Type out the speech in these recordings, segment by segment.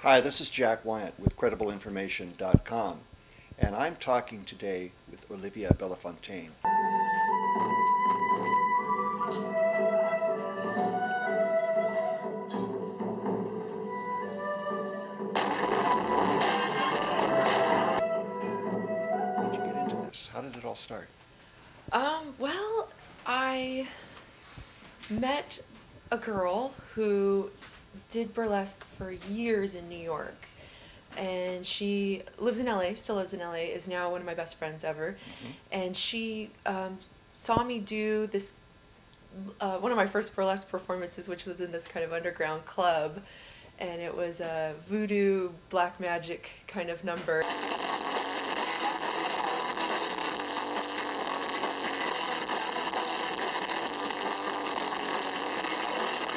Hi, this is Jack Wyatt with credibleinformation.com, and I'm talking today with Olivia Bellafontaine. How did you get into this? How did it all start? Well, I met a girl who did burlesque for years in New York. And she lives in LA, still lives in LA, is now one of my best friends ever. And she saw me do this, one of my first burlesque performances, which was in this kind of underground club. And it was a voodoo, black magic kind of number.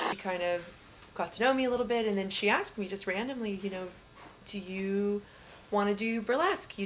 She kind of got to know me a little bit, and then she asked me just randomly, do you want to do burlesque?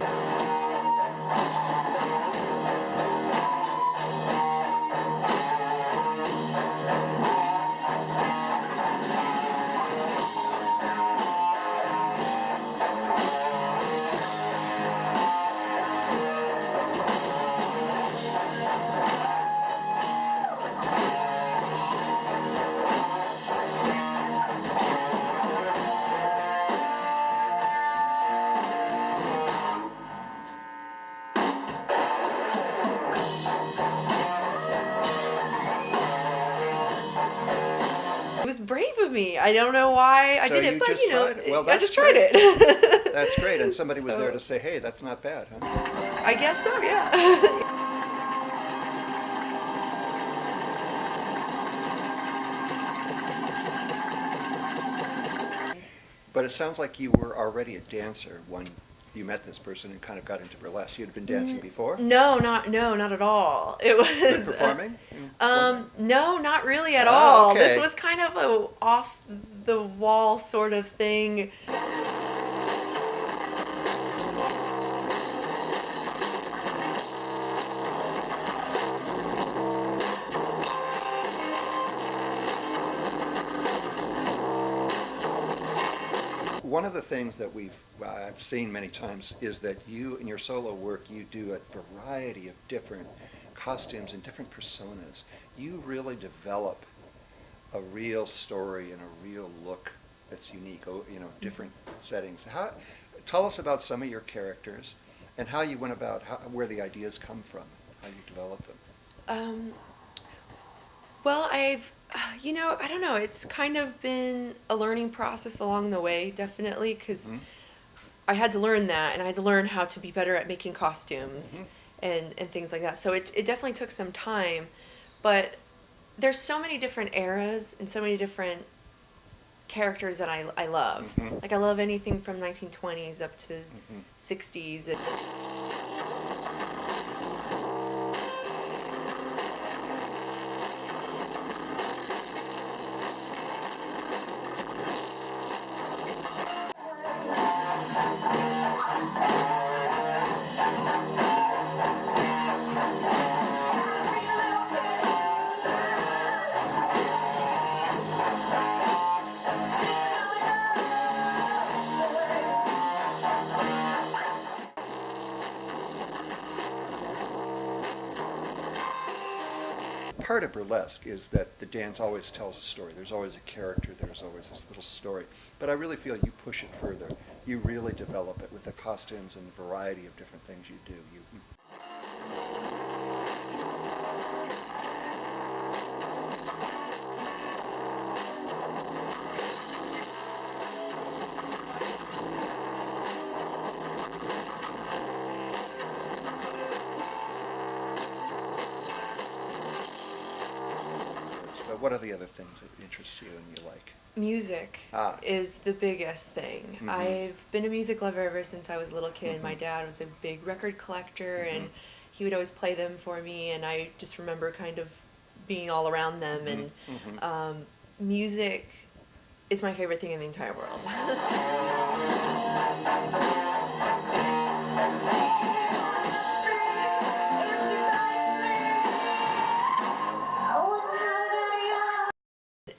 It was brave of me. I don't know why I So did you it, but just tried it. Well, I that's just tried great. it. That's great, and somebody was So- there to say, hey, that's not bad, huh? I guess so, yeah. But it sounds like you were already a dancer when you met this person and kind of got into burlesque. You had been dancing before? No, not at all. It Been was performing? no, not really at Oh, all. okay. This was kind of a off the wall sort of thing. One of the things that I've seen many times is that you, in your solo work, you do a variety of different costumes and different personas. You really develop a real story and a real look that's unique, different settings. Tell us about some of your characters and how you went about, where the ideas come from, how you developed them. Well, I don't know. It's kind of been a learning process along the way, definitely, because I had to learn that, and I had to learn how to be better at making costumes and things like that. So it definitely took some time, but there's so many different eras and so many different characters that I love. Like, I love anything from 1920s up to 60s. And Part of burlesque is that the dance always tells a story. There's always a character, there's always this little story. But I really feel you push it further. You really develop it with the costumes and the variety of different things you do. But what are the other things that interest you and you like? music is the biggest thing. I've been a music lover ever since I was a little kid. My dad was a big record collector, and he would always play them for me, and I just remember kind of being all around them. And music is my favorite thing in the entire world.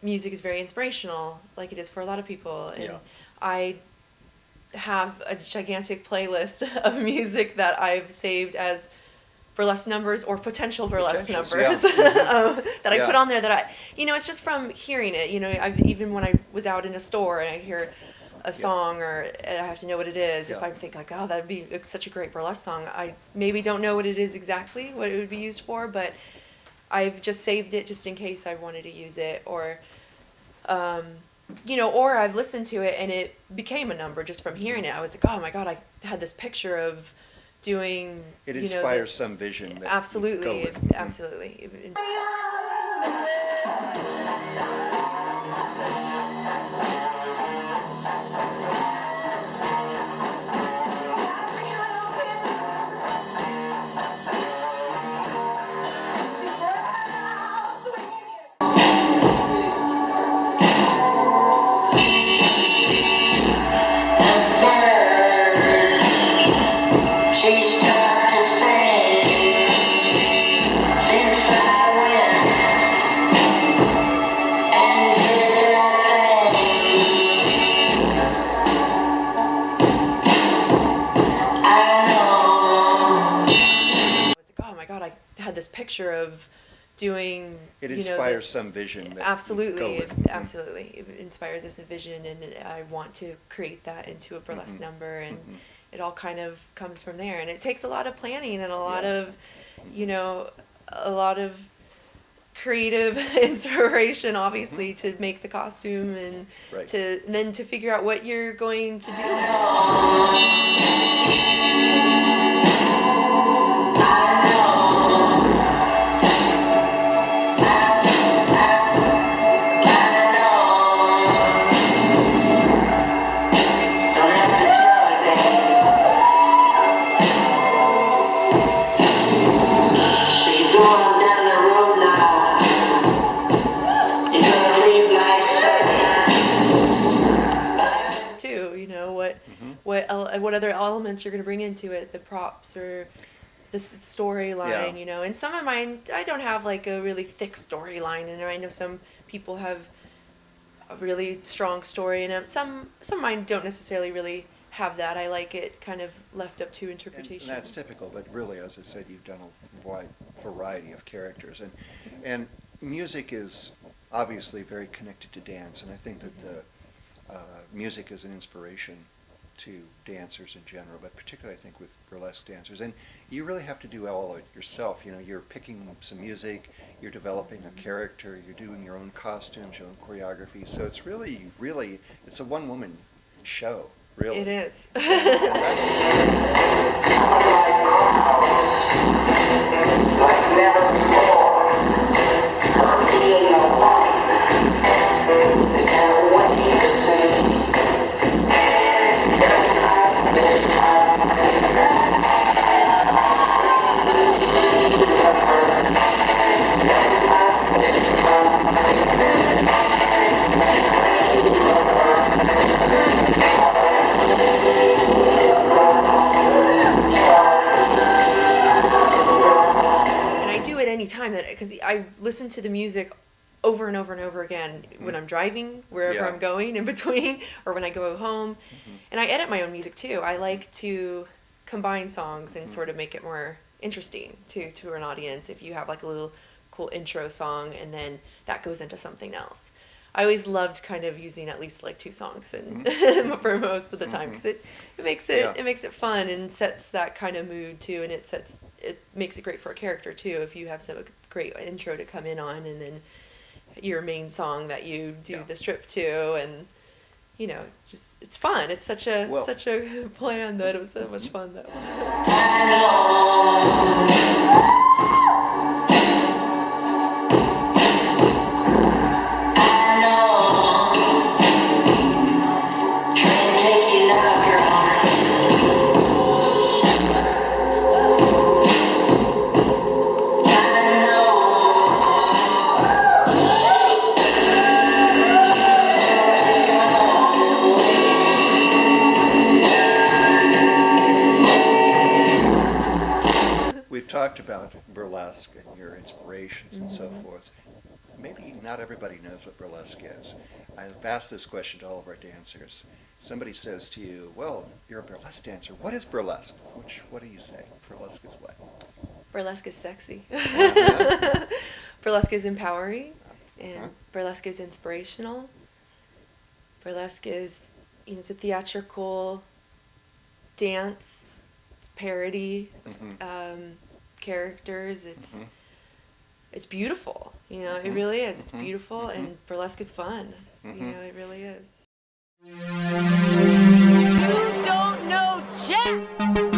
music is very inspirational, like it is for a lot of people. And Yeah. I have a gigantic playlist of music that I've saved as burlesque numbers or potential burlesque Potentials, numbers yeah. that I Yeah. put on there that it's just from hearing it. Even when I was out in a store and I hear a song or I have to know what it is. If Yeah. I think like, oh, that'd be such a great burlesque song, I maybe don't know what it is exactly, what it would be used for, but I've just saved it just in case I wanted to use it, or or I've listened to it and it became a number just from hearing it. I was like, oh my God, I had this picture of doing. It inspires this, some vision. That you absolutely, go with. absolutely. This picture of doing. It inspires this, some vision. That absolutely, you go with. absolutely. It inspires this vision, and I want to create that into a burlesque number, and it all kind of comes from there. And it takes a lot of planning and a lot of, a lot of creative inspiration, obviously, to make the costume and then to figure out what you're going to do. What other elements you're going to bring into it, the props or the storyline, and some of mine, I don't have like a really thick storyline, and I know some people have a really strong story, and some of mine don't necessarily really have that. I like it kind of left up to interpretation. And that's typical, but really, as I said, you've done a wide variety of characters, and music is obviously very connected to dance, and I think that the music is an inspiration to dancers in general, but particularly I think with burlesque dancers. And you really have to do all of it yourself. You're picking some music, you're developing a character, you're doing your own costumes, your own choreography. So it's really, it's a one-woman show, really. It is. Like never before. I'm being the one that can't wait to see. Time that because I listen to the music over and over and over again when I'm driving, wherever I'm going in between, or when I go home, and I edit my own music too. I like to combine songs and sort of make it more interesting to an audience. If you have like a little cool intro song and then that goes into something else. I always loved kind of using at least like two songs and for most of the time because it makes it fun and sets that kind of mood too, and it makes it great for a character too if you have some great intro to come in on and then your main song that you do the strip to, and just it's fun. It's such a plan that it was so much fun though. We've talked about burlesque and your inspirations and so forth. maybe not everybody knows what burlesque is. I've asked this question to all of our dancers. Somebody says to you, well, you're a burlesque dancer. What is burlesque? What do you say? Burlesque is what? Burlesque is sexy. Uh-huh. Burlesque is empowering, and Uh-huh. burlesque is inspirational. Burlesque is, it's a theatrical dance, it's parody, characters. It's beautiful. It really is. It's beautiful, and burlesque is fun. It really is. You don't know jack